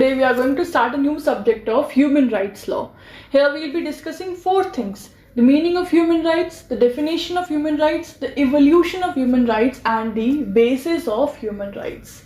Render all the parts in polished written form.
today we are going to start a new subject of human rights law. Here we will be discussing four things: the meaning of human rights, the definition of human rights, the evolution of human rights, and the basis of human rights.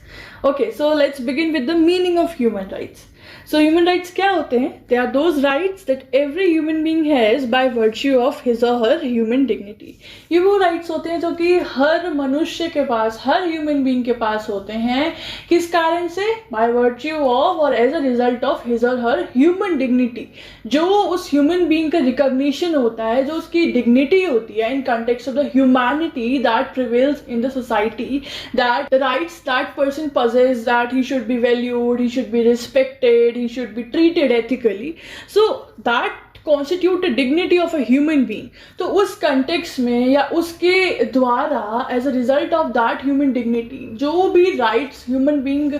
Okay, so let's begin with the meaning of human rights. So human rights क्या होते हैं? They are those rights that every human being has by virtue of his or her human dignity. ये वो rights होते हैं जो कि हर मनुष्य के पास, हर human being के पास होते हैं. किस कारण से? By virtue of or as a result of his or her human dignity. जो उस human being का recognition होता है, जो उसकी dignity होती है in context of the humanity that prevails in the society, that the rights that person possesses, that he should be valued, he should be respected, he should be treated ethically. So that constitute the dignity of a human being. तो उस context में या उसके द्वारा as a result of that human dignity जो भी rights human being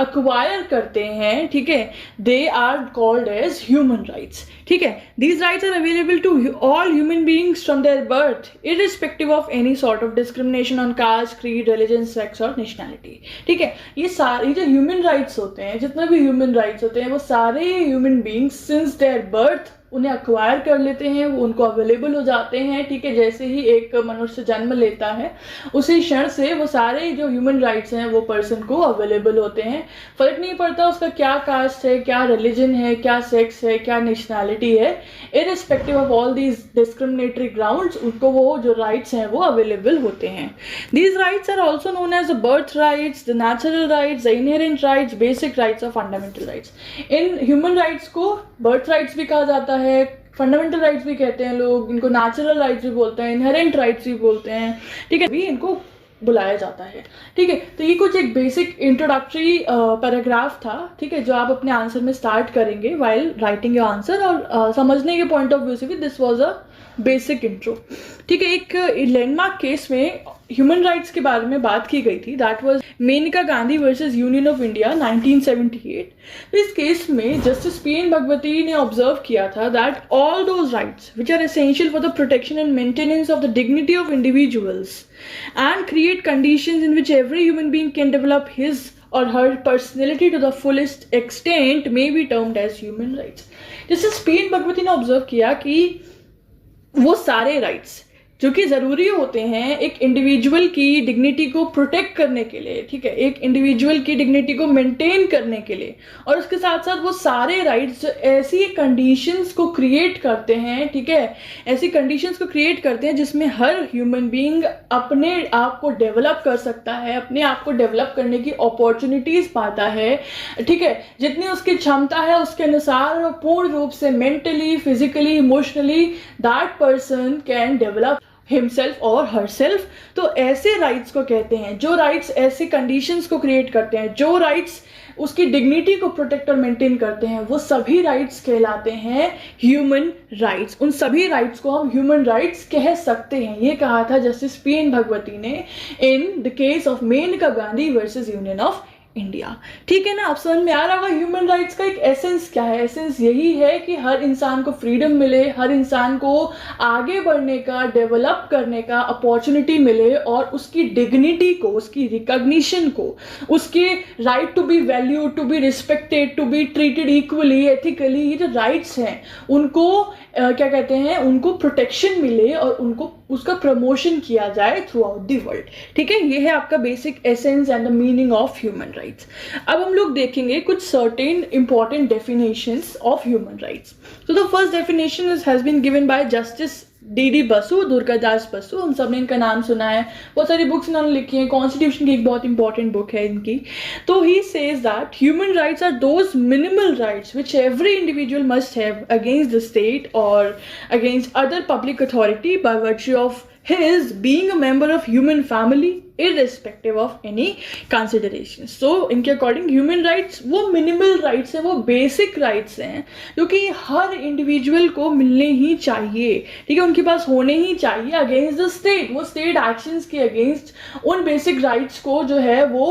acquire करते हैं, ठीक है, they are called as human rights. ठीक है, these rights are available to all human beings from their birth, irrespective of any sort of discrimination on caste, creed, religion, sex और nationality. ठीक है, ये सारे जो human rights होते हैं, जितने भी human rights होते हैं, वो सारे human beings since their birth उन्हें अक्वायर कर लेते हैं, वो उनको अवेलेबल हो जाते हैं. ठीक है, जैसे ही एक मनुष्य जन्म लेता है उसी क्षण से वो सारे जो ह्यूमन राइट्स हैं वो पर्सन को अवेलेबल होते हैं. फर्क नहीं पड़ता उसका क्या कास्ट है, क्या रिलीजन है, क्या सेक्स है, क्या नेशनैलिटी है, irrespective of all these discriminatory grounds उनको वो जो राइट्स हैं वो अवेलेबल होते हैं. These rights are also known as the birth rights, the natural rights, the inherent rights, basic rights और फंडामेंटल राइट्स. इन ह्यूमन राइट्स को बर्थ राइट्स भी कहा जाता है, फंडामेंटल राइट्स भी कहते हैं लोग, इनको नेचुरल राइट्स भी बोलते हैं, इनहेरेंट राइट्स भी बोलते हैं. ठीक है, भी इनको बुलाया जाता है. ठीक है, तो ये कुछ एक बेसिक इंट्रोडक्टरी पैराग्राफ था. ठीक है, जो आप अपने आंसर में स्टार्ट करेंगे वाइल राइटिंग योर आंसर, और समझने के पॉइंट ऑफ व्यू से भी this was a basic intro. ठीक है, एक लैंडमार्क केस में ह्यूमन राइट्स के बारे में बात की गई थी. That was Maneka Gandhi versus Union of India 1978. तो इस केस में जस्टिस पी.एन. भगवती ने ऑब्जर्व किया था that all those rights which are essential for the protection and maintenance of the dignity of individuals and create conditions in which every human being can develop his or her personality to the fullest extent may be termed as human rights. Justice पी.एन. भगवती ने observe किया कि वो सारे rights जो कि ज़रूरी होते हैं एक इंडिविजुअल की डिग्निटी को प्रोटेक्ट करने के लिए, ठीक है, एक इंडिविजुअल की डिग्निटी को मेंटेन करने के लिए, और उसके साथ साथ वो सारे राइट्स जो ऐसी कंडीशंस को क्रिएट करते हैं, ठीक है, ऐसी कंडीशंस को क्रिएट करते हैं जिसमें हर ह्यूमन बीइंग अपने आप को डेवलप कर सकता है, अपने आप को डेवलप करने की अपॉर्चुनिटीज़ पाता है. ठीक है, जितनी उसकी क्षमता है उसके अनुसार वो पूर्ण रूप से mentally, physically, emotionally that person can develop himself और हरसेल्फ. तो ऐसे राइट्स को कहते हैं, जो राइट्स ऐसे कंडीशंस को क्रिएट करते हैं, जो राइट्स उसकी डिग्निटी को प्रोटेक्ट और मेंटेन करते हैं, वो सभी राइट्स कहलाते हैं ह्यूमन राइट्स. उन सभी राइट्स को हम ह्यूमन राइट्स कह सकते हैं. ये कहा था जस्टिस पी.एन. भगवती ने in the case of Maneka Gandhi versus Union of India. ठीक है ना, आप समझ में आ रहा होगा ह्यूमन राइट्स का एक एसेंस क्या है. एसेंस यही है कि हर इंसान को फ्रीडम मिले, हर इंसान को आगे बढ़ने का, डेवलप करने का अपॉर्चुनिटी मिले, और उसकी डिग्निटी को, उसकी रिकॉग्निशन को, उसके right to be valued, to be respected, to be treated equally, ethically, ये जो राइट्स हैं उनको क्या कहते हैं, उनको प्रोटेक्शन मिले और उनको उसका प्रमोशन किया जाए थ्रू आउट द वर्ल्ड. ठीक है, ये है आपका basic essence and the meaning of human rights. अब हम लोग देखेंगे कुछ certain important definitions of human rights. तो the first definition has been given by justice D Basu, Durgadas Basu. हम सब ने इनका नाम सुना है, बहुत सारी बुक्स इन्होंने लिखी हैं. कॉन्स्टिट्यूशन की एक बहुत इंपॉर्टेंट बुक है इनकी. तो he says that human rights are those minimal rights which every individual must have against the state और against other public authority by virtue of his being a member of human family irrespective of any considerations. So इनके according human rights वो minimal rights हैं, वो basic rights हैं जो कि हर individual को मिलने ही चाहिए, ठीक है, उनके पास होने ही चाहिए अगेंस्ट द स्टेट. वो स्टेट एक्शंस के अगेंस्ट उन बेसिक राइट्स को जो है वो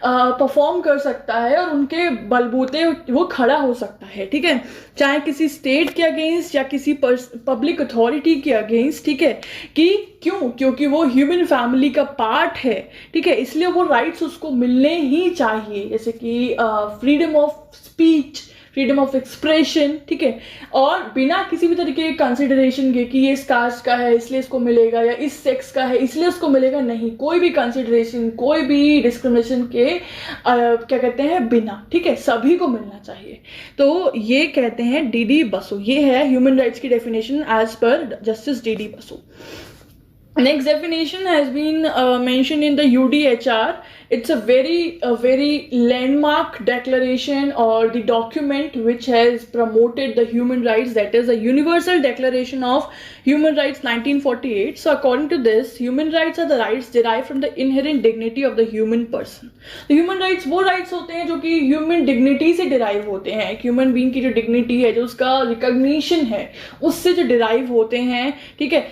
परफॉर्म कर सकता है और उनके बलबूते वो खड़ा हो सकता है, ठीक है, चाहे किसी स्टेट के अगेंस्ट या किसी पब्लिक अथॉरिटी के अगेंस्ट, ठीक है. कि क्यों? क्योंकि वो ह्यूमन फैमिली का पार्ट है, है, ठीक है, इसलिए वो राइट्स उसको मिलने ही चाहिए, जैसे कि freedom of speech, freedom of expression, ठीक है, और बिना किसी भी तरीके के कंसिडरेशन के कि ये इस कास्ट का है इसलिए इसको मिलेगा या इस सेक्स का है इसलिए उसको मिलेगा, नहीं, कोई भी कंसिडरेशन, कोई भी डिस्क्रिमिनेशन के क्या कहते हैं बिना, ठीक है, सभी को मिलना चाहिए। तो ये कहते हैं डी बसु, ये है ह्यूमन राइट्स की definition as per justice D Basu. Next definition has been mentioned in the UDHR. It's a very landmark declaration or the document which has promoted the human rights. That is the Universal Declaration of Human Rights 1948. So according to this, human rights are the rights derived from the inherent dignity of the human person. तो human rights वो rights होते हैं जो कि human dignity से derive होते हैं, एक human being की जो dignity है, जो उसका recognition है, उससे जो derive होते हैं, ठीक है,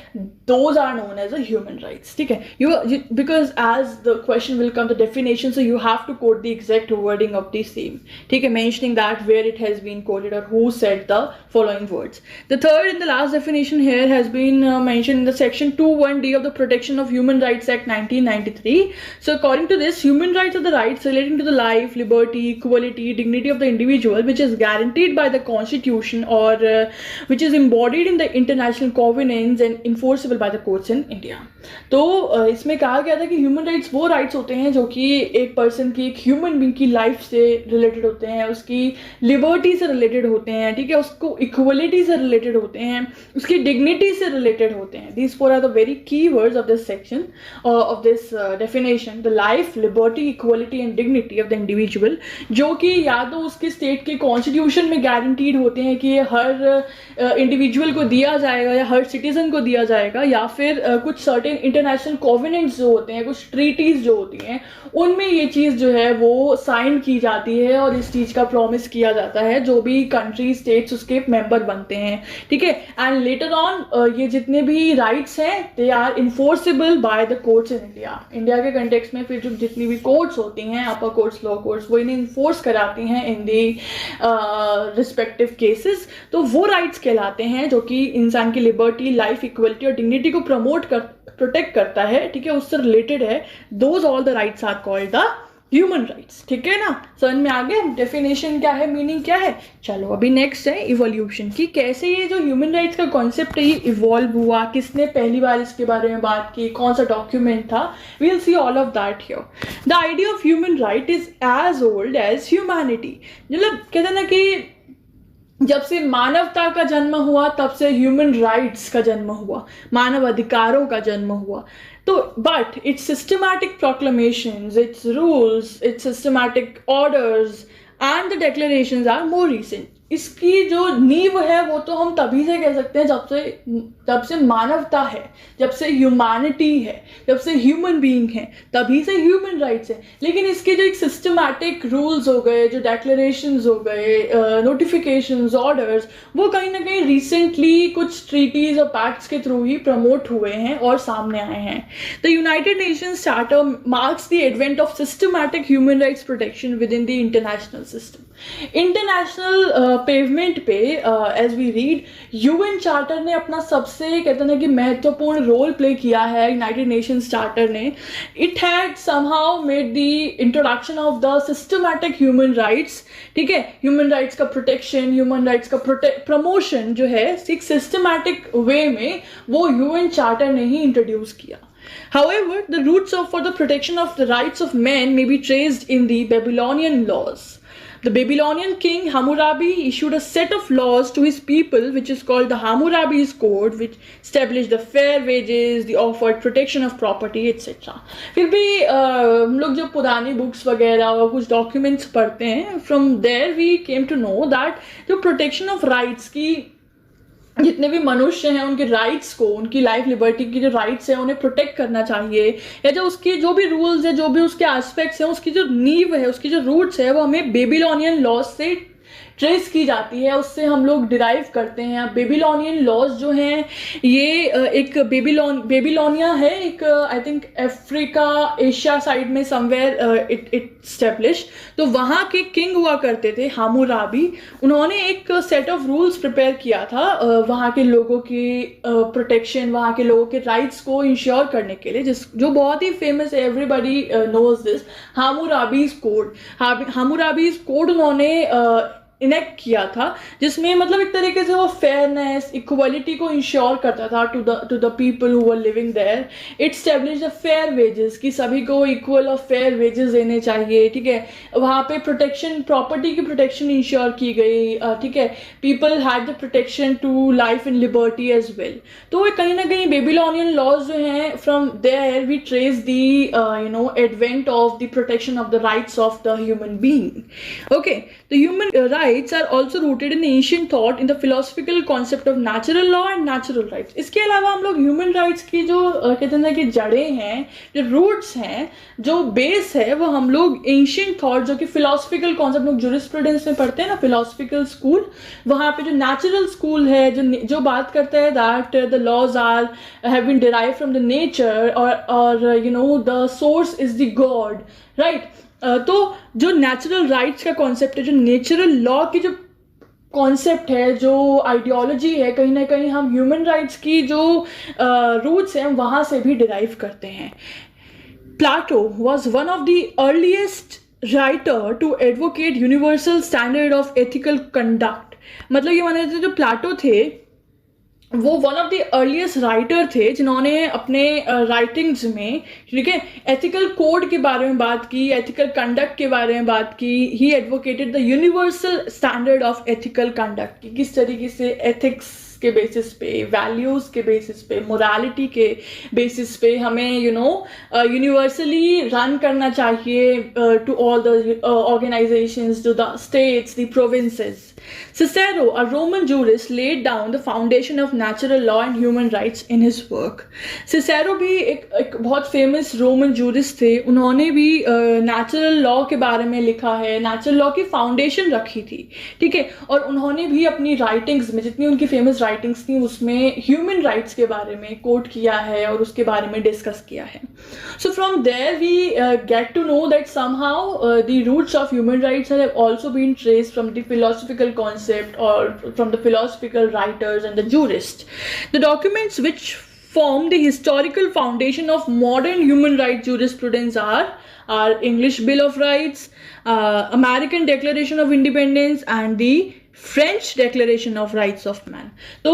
those are known as the human rights, ठीक है, because as the question will come to definition, so you have to quote the exact wording of the same, ठीक है, mentioning that where it has been quoted or who said the following words. The third and the last definition here has been mentioned in the section 2(1)(d) of the Protection of Human Rights Act 1993. So according to this, human rights are the rights relating to the life, liberty, equality, dignity of the individual, which is guaranteed by the Constitution or which is embodied in the international covenants and enforceable by the courts in India. तो इसमें कहा गया था कि human rights वो rights होते हैं जो कि एक पर्सन की, एक ह्यूमन बीइंग की लाइफ से रिलेटेड होते हैं, उसकी लिबर्टी से रिलेटेड होते हैं, ठीक है, उसको इक्वलिटी से रिलेटेड होते हैं, उसकी डिग्निटी से रिलेटेड होते हैं. These four are the very key words of this section of this definition, the life, liberty, equality and dignity of the individual, जो कि या तो उसके स्टेट के कॉन्स्टिट्यूशन में गारंटीड होते हैं कि ये हर इंडिविजुअल को दिया जाएगा या हर सिटीजन को दिया जाएगा, या फिर कुछ सर्टेन इंटरनेशनल कोवेनेंट्स जो होते हैं, कुछ ट्रीटीज जो होती हैं, उनमें ये चीज़ जो है वो साइन की जाती है और इस चीज़ का प्रॉमिस किया जाता है जो भी कंट्री स्टेट्स उसके मेंबर बनते हैं, ठीक है. एंड लेटर ऑन ये जितने भी राइट्स हैं they are enforceable by the courts in India. India के कंटेक्स्ट में फिर जो जितनी भी कोर्ट्स होती हैं, अपर कोर्ट्स, लॉ कोर्ट्स, वो इन्हें इन्फोर्स कराती हैं इन दी रिस्पेक्टिव केसेस. तो वो राइट्स कहलाते हैं जो कि इंसान की लिबर्टी, लाइफ, इक्वलिटी और डिग्निटी को प्रोटेक्ट करता है, ठीक है, उससे रिलेटेड है. Those all the rights are called the human rights, ठीक है ना. समझ में आ गया डेफिनेशन क्या है, मीनिंग क्या है. चलो अभी नेक्स्ट है इवोल्यूशन की, कैसे ये जो ह्यूमन राइट्स का कॉन्सेप्ट है ये इवॉल्व हुआ, किसने पहली बार इसके बारे में बात की, कौन सा डॉक्यूमेंट था. We will see all of that here. The idea of human right is as old as humanity. मतलब कहते हैं ना कि जब से मानवता का जन्म हुआ तब से ह्यूमन राइट्स का जन्म हुआ, मानव अधिकारों का जन्म हुआ. तो but its systematic proclamations, its rules, its systematic orders and the declarations are more recent. इसकी जो नींव है वो तो हम तभी से कह सकते हैं जब से मानवता है, जब से ह्यूमैनिटी है, जब से ह्यूमन बीइंग है, तभी से ह्यूमन राइट्स है. लेकिन इसके जो एक सिस्टमैटिक रूल्स हो गए, जो डिक्लेरेशंस हो गए, नोटिफिकेशंस, ऑर्डर्स, वो कहीं ना कहीं रिसेंटली कुछ ट्रीटीज और पैक्ट्स के थ्रू ही प्रमोट हुए हैं और सामने आए हैं. The United Nations charter marks the advent of systematic human rights protection within the international system. International pavement पे as we read, UN charter ने अपना सबसे कहते हैं कि महत्वपूर्ण रोल प्ले किया है. यूनाइटेड नेशंस चार्टर ने, it had somehow made the introduction of the systematic human rights, ठीक है, ह्यूमन राइट्स का प्रोटेक्शन, ह्यूमन राइट्स का प्रमोशन जो है एक सिस्टमैटिक वे में वो यूएन चार्टर ने ही इंट्रोड्यूस किया. However, the roots for the protection of the rights of men may be traced in the Babylonian laws. The Babylonian king Hammurabi issued a set of laws to his people which is called the Hammurabi's Code, which established the fair wages, the offered protection of property, etc. फिर भी हम लोग जब पुरानी books वगैरह और कुछ documents पढ़ते हैं, from there we came to know that जो प्रोटेक्शन ऑफ राइट्स की, जितने भी मनुष्य हैं उनके राइट्स को, उनकी लाइफ, लिबर्टी की जो राइट्स हैं उन्हें प्रोटेक्ट करना चाहिए, या जो उसके जो भी रूल्स है, जो भी उसके एस्पेक्ट्स हैं, उसकी जो नींव है, उसकी जो रूट्स है, वो हमें बेबीलोनियन लॉज से ट्रेस की जाती है, उससे हम लोग डिराइव करते हैं। बेबीलोनियन लॉज जो हैं ये एक बेबीलोनिया है, एक I think Africa Asia side में समवेयर इट स्टेब्लिश। तो वहाँ के किंग हुआ करते थे हामुराबी, उन्होंने एक सेट ऑफ रूल्स प्रिपेयर किया था वहाँ के लोगों की प्रोटेक्शन, वहाँ के लोगों के राइट्स को इंश्योर करने के लिए, जो बहुत ही फेमस है, everybody knows this, Hammurabi's code. Hammurabi's code उन्होंने इनेक्ट किया था, जिसमें मतलब एक तरीके से वो फेयरनेस, इक्वलिटी को इंश्योर करता था to the people who were living there. It establish the fair wages, कि सभी को इक्वल और फेयर वेजेस देने चाहिए, ठीक है। वहाँ पे प्रोटेक्शन, प्रॉपर्टी की प्रोटेक्शन इंश्योर की गई, ठीक है। People had the protection to life in liberty as well. तो कहीं ना कहीं बेबीलोनियन लॉज जो हैं, from there we trace the advent of the protection of the rights of the human being. Okay, the human rights are also rooted in ancient thought in the philosophical concept of natural law and natural rights। इसके अलावा हम लोग human rights की जो कहते हैं कि जड़ें हैं, जो रूट्स हैं, जो बेस है, वो हम लोग एंशियंट थॉट, जो कि फिलोसफिकल कॉन्सेप्ट लोग जुरिस्प्रूडेंस में पढ़ते हैं ना, फिलोसफिकल स्कूल, वहाँ पे जो नेचुरल स्कूल है, जो बात करता है that the laws are have been derived from the nature, और you know the source is the God, right. तो जो नेचुरल राइट्स का कॉन्सेप्ट है, जो नेचुरल लॉ की जो कॉन्सेप्ट है, जो आइडियोलॉजी है, कहीं ना कहीं हम ह्यूमन राइट्स की जो रूट्स हैं वहाँ से भी डिराइव करते हैं। Plato was one of the earliest writer to advocate universal standard of ethical conduct. मतलब ये माना जाता है जो प्लाटो थे वो one of the earliest writer थे जिन्होंने अपने राइटिंग्स में, ठीक है, एथिकल कोड के बारे में बात की, एथिकल कंडक्ट के बारे में बात की। ही advocated the universal standard of ethical conduct, कि किस तरीके से एथिक्स के बेसिस पे, वैल्यूज़ के बेसिस पे, मोरालिटी के बेसिस पे हमें यूनिवर्सली रन करना चाहिए to all the organisations, to the states, the provinces. Cicero, a Roman jurist, laid down the foundation of natural law and human rights in his work. Cicero भी एक बहुत famous Roman jurist थे, उन्होंने भी natural law के बारे में लिखा है, नेचुरल लॉ की फाउंडेशन रखी थी, ठीक है। और उन्होंने भी अपनी राइटिंग्स में, जितनी उनकी फेमस राइटिंग्स थी, उसमें ह्यूमन राइट्स के बारे में कोट किया है और उसके बारे में डिस्कस किया है। So from there we get to know that somehow the roots of human rights have also been traced from the philosophical concept or from the philosophical writers and the jurists. The documents which form the historical foundation of modern human rights jurisprudence are English Bill of Rights, American Declaration of Independence and the French declaration of rights of man. तो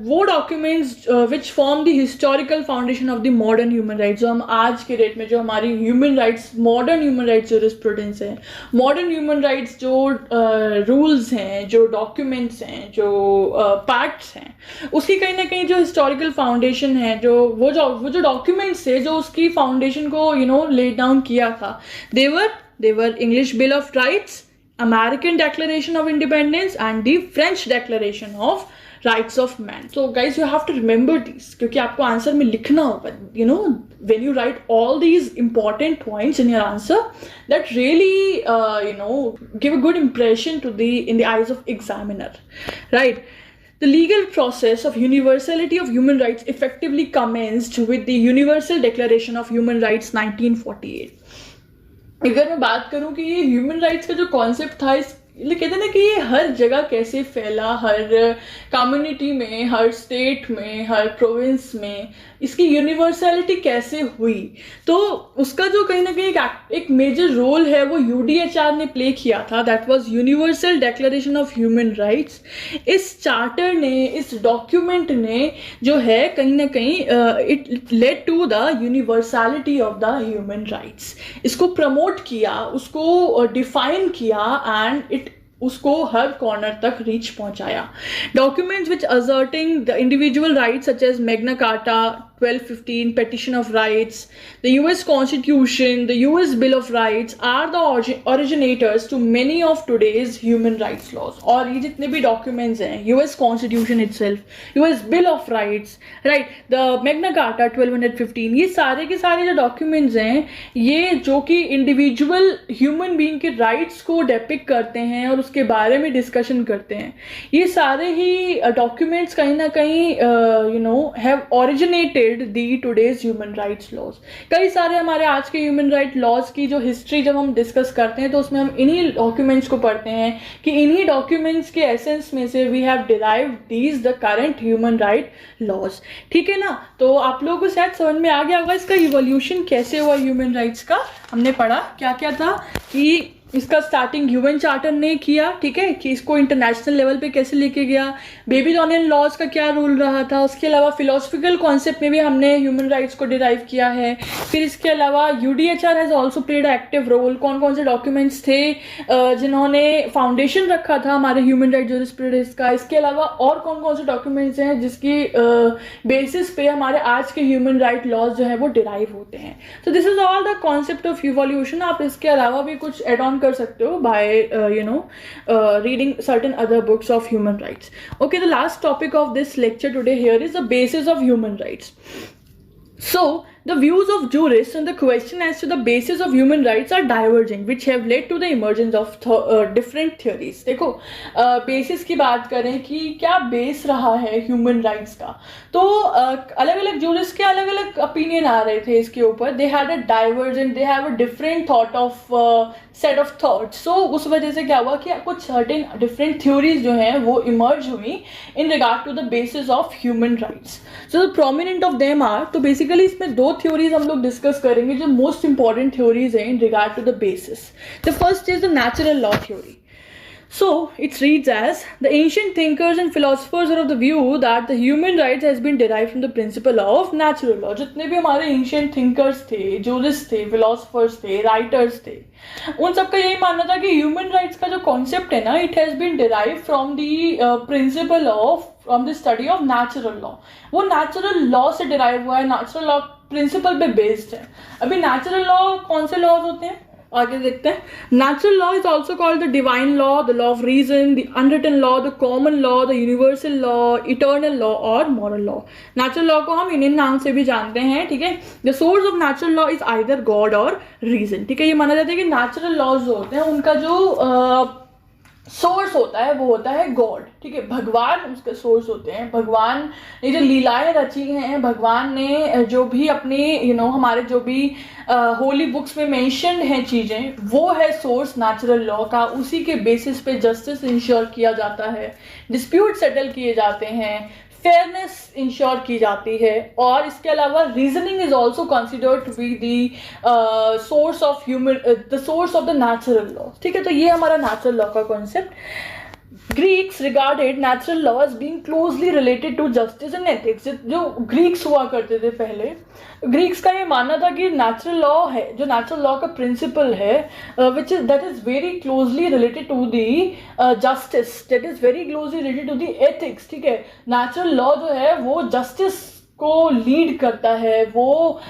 वो documents which form the historical foundation of the modern human rights, जो हम आज के date में जो हमारी human rights, modern human rights jurisprudence है, मॉडर्न ह्यूमन राइट्स जो रूल्स हैं, जो डॉक्यूमेंट्स हैं, जो पैक्ट्स हैं, उसकी कहीं ना कहीं जो हिस्टोरिकल फाउंडेशन है, वो जो डॉक्यूमेंट्स थे, जो उसकी फाउंडेशन को लेड डाउन किया था, देवर English bill of rights, American Declaration of Independence and the French Declaration of Rights of Man. So guys, you have to remember these, क्योंकि आपको आंसर में लिखना होगा, when you write all these important points in your answer, that really give a good impression in the eyes of examiner, right? The legal process of universality of human rights effectively commenced with the Universal Declaration of Human Rights 1948. अगर मैं बात करूं कि ये human rights का जो concept था, कहते हैं ना कि ये हर जगह कैसे फैला, हर कम्युनिटी में, हर स्टेट में, हर प्रोविंस में इसकी यूनिवर्सलिटी कैसे हुई, तो उसका जो कहीं ना कहीं एक मेजर रोल है वो UDHR ने प्ले किया था, that was universal declaration of human rights. इस चार्टर ने, इस डॉक्यूमेंट ने जो है कहीं ना कहीं it led to the universality of the human rights, इसको प्रमोट किया, उसको डिफाइन किया एंड उसको हर कॉर्नर तक रीच पहुंचाया। Documents which asserting the individual rights such as Magna Carta, 1215, Petition of Rights, the US Constitution, the US Bill of Rights are the originators to many of today's human rights laws. और ये जितने भी documents हैं, US Constitution itself, US Bill of Rights, right, the Magna Carta 1215, ये सारे के सारे जो documents हैं, ये जो कि individual human being के rights को depict करते हैं और उसके बारे में discussion करते हैं, ये सारे ही documents कहीं ना कहीं have originated the today's human rights laws. कई सारे हमारे आज के human right laws की जो history जब हम discuss करते हैं तो उसमें हम इन्हीं documents को पढ़ते हैं कि इन्हीं documents के essence में से we have derived these the current human right laws. ठीक है ना? तो आप लोगों को शायद समझ में आ गया होगा इसका evolution कैसे हुआ human rights का. हमने पढ़ा क्या क्या था कि इसका स्टार्टिंग यूएन चार्टर ने किया, ठीक है, कि इसको इंटरनेशनल लेवल पे कैसे लेके गया, बेबीलोनियन लॉज का क्या रोल रहा था, उसके अलावा फिलोसफिकल कॉन्सेप्ट में भी हमने ह्यूमन राइट्स को डिराइव किया है. फिर इसके अलावा UDHR has also played active role. कौन कौन से डॉक्यूमेंट्स थे जिन्होंने फाउंडेशन रखा था हमारे ह्यूमन राइट जूरिस्प्रूडेंस का. इसके अलावा और कौन कौन से डॉक्यूमेंट्स हैं जिसकी बेसिस पे हमारे आज के ह्यूमन राइट लॉज जो है वो डिराइव होते हैं. तो this is all the concept of evolution. आप इसके अलावा भी कुछ एड ऑन कर सकते हो by reading certain other books of human rights. Okay, the last topic of this lecture today here is the basis of human rights. So the views of jurists on the question as to the basis of human rights are diverging, which have led to the emergence of different theories. देखो basis की बात करें कि क्या base रहा है human rights का, तो अलग अलग jurists के अलग अलग opinion आ रहे थे इसके ऊपर. They had a divergent, they have a different thought of set of thoughts. So उस वजह से क्या हुआ कि कुछ certain different theories जो हैं वो emerge हुई in regard to the basis of human rights. So the prominent of them are, तो basically इसमें दो थ्योरीज हम लोग डिस्कस करेंगे जो मोस्ट इंपॉर्टेंट थ्योरीज हैं in regard to the basis. The first is the natural law theory. So it reads as the ancient thinkers and philosophers are of the view that the human rights has been derived from the principle of natural law. जितने भी हमारे ancient thinkers थे, jurists थे, philosophers थे, writers थे, उन सबका यही मानना था कि human rights का जो concept है ना, it has been derived from the principle of from the study of natural law. वो natural law से derive हुआ है, natural law principle पे based है. अभी natural law कौन से laws होते हैं आगे देखते हैं. Natural law is also called the divine law, the law of reason, the unwritten law, the common law, the universal law, eternal law और मॉरल लॉ. नेचुरल लॉ को हम इंडियन नाम से भी जानते हैं, ठीक है. The source of natural law is either God और रीजन, ठीक है. ये माना जाता है कि नेचुरल लॉज जो होते हैं उनका जो सोर्स होता है वो होता है गॉड, ठीक है. भगवान उसके सोर्स होते हैं. भगवान ने जो लीलाएं रची हैं, भगवान ने जो भी अपनी हमारे जो भी होली बुक्स में मेंशन है चीज़ें, वो है सोर्स नेचुरल लॉ का. उसी के बेसिस पे जस्टिस इंश्योर किया जाता है, डिस्प्यूट सेटल किए जाते हैं, फेयरनेस इंश्योर की जाती है. और इसके अलावा reasoning is also considered to be the source of human, the source of the natural law, ठीक है. तो ये हमारा नेचुरल लॉ का concept. Greeks regarded natural law as being closely related to justice and ethics. जो Greeks हुआ करते थे पहले, ग्रीक्स का ये मानना था कि नेचुरल लॉ है, जो नेचुरल लॉ का प्रिंसिपल है, which is that is very closely related to the justice, that is very closely related to the ethics, ठीक है. नेचुरल लॉ जो है वो जस्टिस को लीड करता है, वो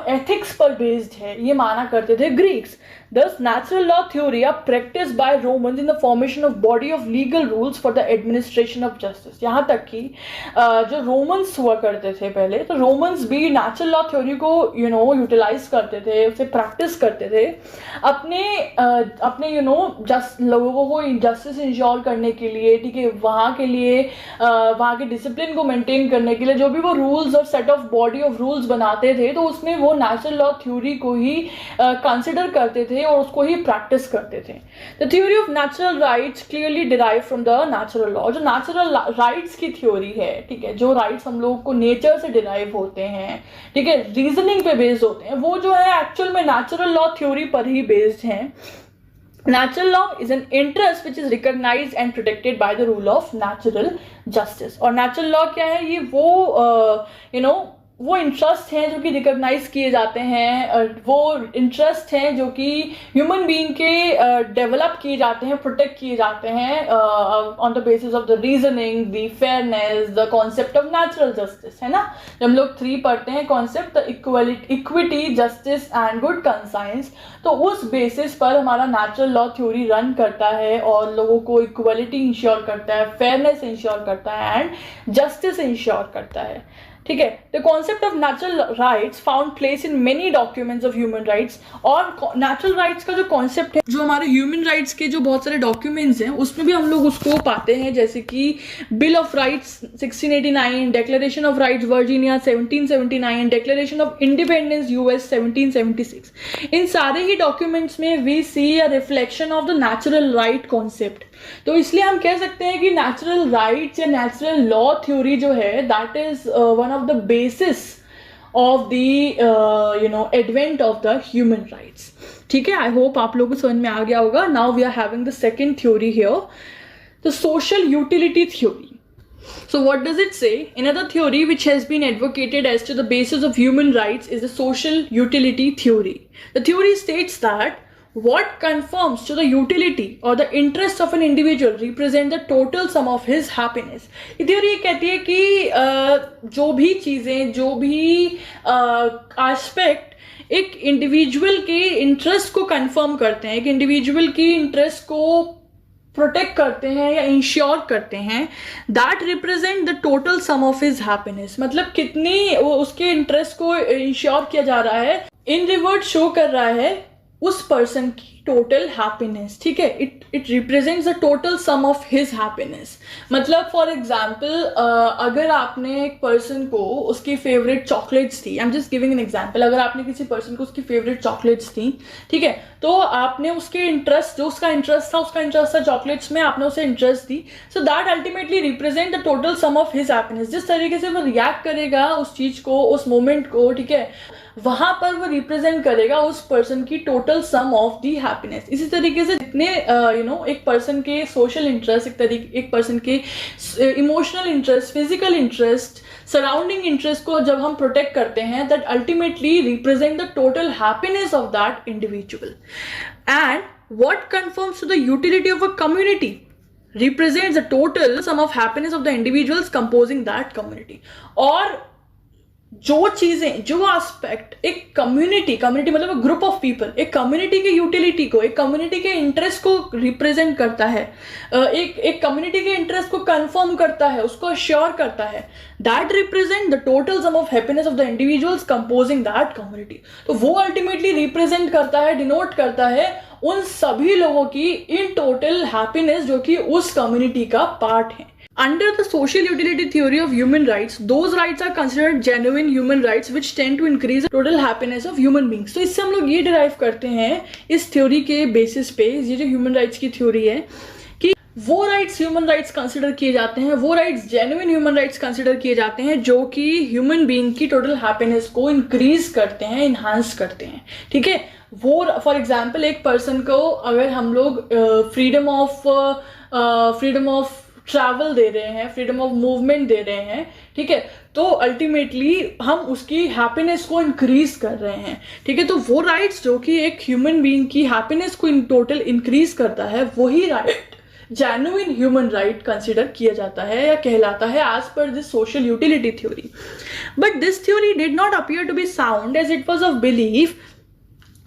एथिक्स पर बेस्ड है, ये माना करते थे Greeks. Thus, natural law theory are practiced by Romans in the formation of body of legal rules for the administration of justice. यहाँ तक कि जो रोमन्स हुआ करते थे पहले, तो रोमन्स भी नेचुरल लॉ थ्योरी को यूटिलाइज करते थे, उसे प्रैक्टिस करते थे अपने लोगों को जस्टिस इंश्योर करने के लिए, ठीक है. वहाँ के लिए वहाँ के डिसिप्लिन को मेंटेन करने के लिए जो भी वो रूल्स और set of body of rules बनाते थे, तो उसमें वो नेचुरल लॉ थ्योरी को ही कंसिडर करते थे और उसको ही प्रैक्टिस करते थे. The theory of natural rights clearly derive from the natural law. जो नेचुरल राइट्स की थ्योरी है, ठीक है, जो राइट्स हम लोगों को नेचर से डिराइव होते हैं, ठीक है, रीजनिंग पे बेस्ड होते हैं, वो जो है एक्चुअल में नेचुरल लॉ थ्योरी पर ही बेस्ड हैं. Natural law is an interest which is recognized and protected by the rule of natural justice. और natural law क्या है? ये वो वो इंटरेस्ट हैं जो कि रिकॉग्नाइज किए जाते हैं, वो इंटरेस्ट हैं जो कि ह्यूमन बीइंग के डेवलप किए जाते हैं, प्रोटेक्ट किए जाते हैं on the basis of the reasoning, the fairness, the concept of natural justice, है ना। जब हम लोग 3 पढ़ते हैं concept, the equity, justice and good conscience, तो उस बेसिस पर हमारा नेचुरल लॉ थ्योरी रन करता है और लोगों को इक्वलिटी इंश्योर करता है, फेयरनेस इंश्योर करता है एंड जस्टिस इंश्योर करता है, ठीक है। The concept of natural rights found place in many documents of human rights, और नेचुरल राइट्स का जो कॉन्सेप्ट है, जो हमारे ह्यूमन राइट्स के जो बहुत सारे डॉक्यूमेंट्स हैं उसमें भी हम लोग उसको पाते हैं, जैसे कि bill of rights 1689, declaration of rights Virginia 1779, declaration of independence US 1776। इन सारे ही डॉक्यूमेंट्स में we see a reflection of the natural right concept. तो इसलिए हम कह सकते हैं कि नेचुरल राइट्स या नेचुरल लॉ थ्योरी जो है, that is one of the basis of the advent of the human rights, ठीक है। आई होप आप लोगों को समझ में आ गया होगा। Now we are having the second theory here, the social utility theory. So what does it say? Another theory which has been advocated as to the basis of human rights is the social utility theory. The theory states that what conforms to the utility or the interest of an individual represent the total sum of his happiness. ये theory कहती है कि जो भी चीज़ें, जो भी aspect एक इंडिविजुअल के इंटरेस्ट को कंफर्म करते हैं, एक इंडिविजुअल की इंटरेस्ट को प्रोटेक्ट करते हैं या इंश्योर करते हैं, that represent the total sum of his happiness. मतलब कितनी उसके इंटरेस्ट को इंश्योर किया जा रहा है, इन रिवर्ट शो कर रहा है उस पर्सन की टोटल हैप्पीनेस, ठीक है। It represents the total sum of his happiness. मतलब फॉर एग्जाम्पल अगर आपने एक पर्सन को उसकी फेवरेट चॉकलेट्स थी, I am just giving an example, अगर आपने किसी पर्सन को उसकी फेवरेट चॉकलेट्स थी, ठीक है, तो आपने उसके इंटरेस्ट, जो उसका इंटरेस्ट था चॉकलेट्स में, आपने उसे interest the, so that ultimately represent the total sum of his happiness. जिस तरीके से वो रिएक्ट करेगा उस चीज को, उस मोमेंट को, ठीक है, वहां पर वो रिप्रेजेंट करेगा उस पर्सन की total sum of the happiness. इसी तरीके से जितने एक पर्सन के सोशल इंटरेस्ट, एक पर्सन के emotional interest, physical interest, surrounding interest को जब हम प्रोटेक्ट करते हैं, that ultimately represent the total happiness of that individual. And what confirms to the utility of a community represents the total sum of happiness of the individuals composing that community. और जो चीजें, जो aspect एक community मतलब group of people, एक community के utility को, एक कम्युनिटी के इंटरेस्ट को रिप्रेजेंट करता है, एक कम्युनिटी के इंटरेस्ट को कंफर्म करता है, उसको अश्योर करता है, that represent the total sum of happiness of the individuals composing that community. तो वो अल्टीमेटली रिप्रेजेंट करता है, डिनोट करता है उन सभी लोगों की इन टोटल हैप्पीनेस जो कि उस कम्युनिटी का पार्ट है। Under the social utility theory of human rights, those rights are considered genuine human rights which tend to increase the total happiness of human beings. तो इससे हम लोग ये derive करते हैं इस थ्योरी के बेसिस पे, ये जो ह्यूमन राइट्स की थ्योरी है, कि वो राइट्स ह्यूमन राइट्स कंसिडर किए जाते हैं, वो rights genuine human rights consider किए जाते हैं जो कि ह्यूमन बीइंग की टोटल हैप्पीनेस को इंक्रीज करते हैं, इन्हांस करते हैं, ठीक है। वो फॉर एग्जाम्पल एक पर्सन को अगर हम लोग फ्रीडम ऑफ ट्रैवल दे रहे हैं, फ्रीडम ऑफ मूवमेंट दे रहे हैं, ठीक है, तो अल्टीमेटली हम उसकी हैप्पीनेस को इंक्रीज कर रहे हैं, ठीक है। तो वो राइट्स जो कि एक ह्यूमन बीइंग की हैप्पीनेस को इन टोटल इंक्रीज करता है, वही right genuine human right consider किया जाता है या कहलाता है as per this social utility theory. But this theory did not appear to be sound as it was of belief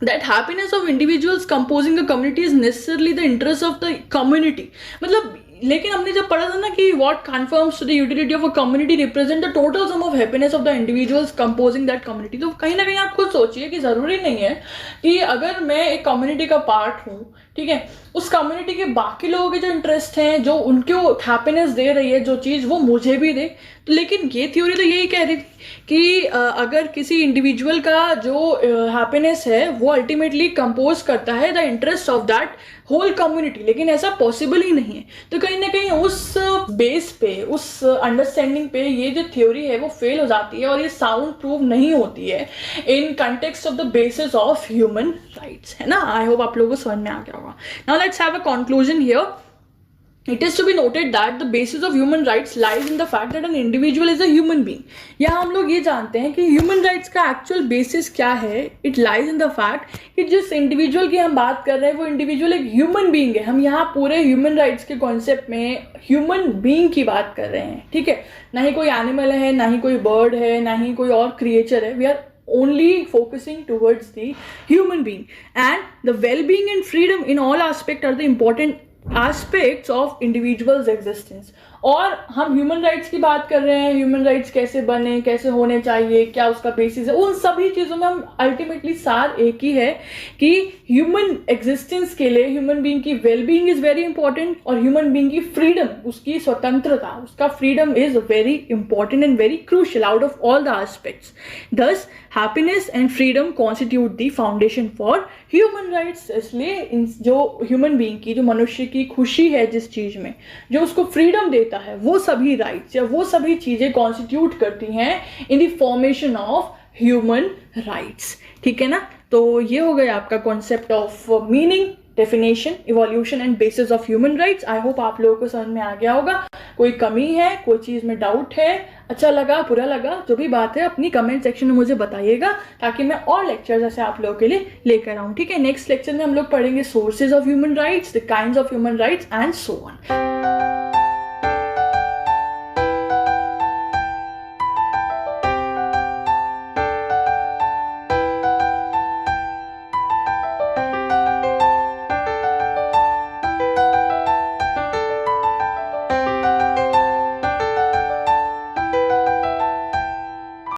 that happiness of individuals composing a community is necessarily the interest of the community. मतलब लेकिन हमने जब पढ़ा था ना कि what confirms to the utility of a community represent the total sum of happiness of the individuals composing that community, तो कहीं ना कहीं आप खुद सोचिए कि ज़रूरी नहीं है कि अगर मैं एक कम्युनिटी का पार्ट हूँ, ठीक है, उस कम्युनिटी के बाकी लोगों के जो इंटरेस्ट हैं, जो उनको हैप्पीनेस दे रही है जो चीज़, वो मुझे भी दे। तो लेकिन ये थ्योरी तो यही कह रही थी कि अगर किसी इंडिविजुअल का जो हैप्पीनेस है वो अल्टीमेटली कंपोज करता है the interest of that whole community, लेकिन ऐसा पॉसिबल ही नहीं है। तो कहीं ना कहीं उस बेस पे, उस अंडरस्टैंडिंग पे ये जो थ्योरी है वो फेल हो जाती है और ये साउंड प्रूव नहीं होती है in context of the basis of human rights, है ना। आई होप आप लोगों को समझ में आ गया होगा। Now let's have a conclusion here It is to be noted that the basis of human rights lies in the fact that an individual is a human being. यहाँ हम लोग ये जानते हैं कि human rights का actual basis क्या है. It lies in the fact कि जिस individual की हम बात कर रहे हैं वो individual एक human being है. हम यहाँ पूरे human rights के concept में human being की बात कर रहे हैं, ठीक है. ना ही कोई animal है, ना ही कोई bird है, ना ही कोई और creature है. We are only focusing towards the human being, and the well-being and freedom in all aspects are the important aspects of individual's existence. और हम ह्यूमन राइट्स की बात कर रहे हैं, ह्यूमन राइट्स कैसे बने, कैसे होने चाहिए, क्या उसका बेसिस है, उन सभी चीज़ों में हम अल्टीमेटली सार एक ही है कि ह्यूमन एग्जिस्टेंस के लिए ह्यूमन बीइंग की वेलबींग इज़ वेरी इंपॉर्टेंट, और ह्यूमन बीइंग की फ्रीडम, उसकी स्वतंत्रता, उसका freedom is very important and very crucial out of all the aspects. Thus happiness and freedom constitute the foundation for human rights. इसलिए जो human being की, जो मनुष्य की खुशी है जिस चीज़ में, जो उसको फ्रीडम देता है, वो सभी राइट्स या वो सभी चीजें कॉन्स्टिट्यूट करती हैं in the formation of human rights. ठीक है ना. तो ये हो गया आपका concept of meaning, definition, evolution and bases of human rights. I hope आप लोगों को समझ में आ गया होगा. कोई कमी है, कोई चीज़ में डाउट है, अच्छा लगा, बुरा लगा, जो भी बात है अपनी कमेंट सेक्शन में मुझे बताइएगा, ताकि मैं और लेक्चर्स ऐसे आप लोगों के लिए लेकर आऊँ. ठीक है. नेक्स्ट लेक्चर में हम लोग पढ़ेंगे sources of human rights, the kinds of human rights and so on.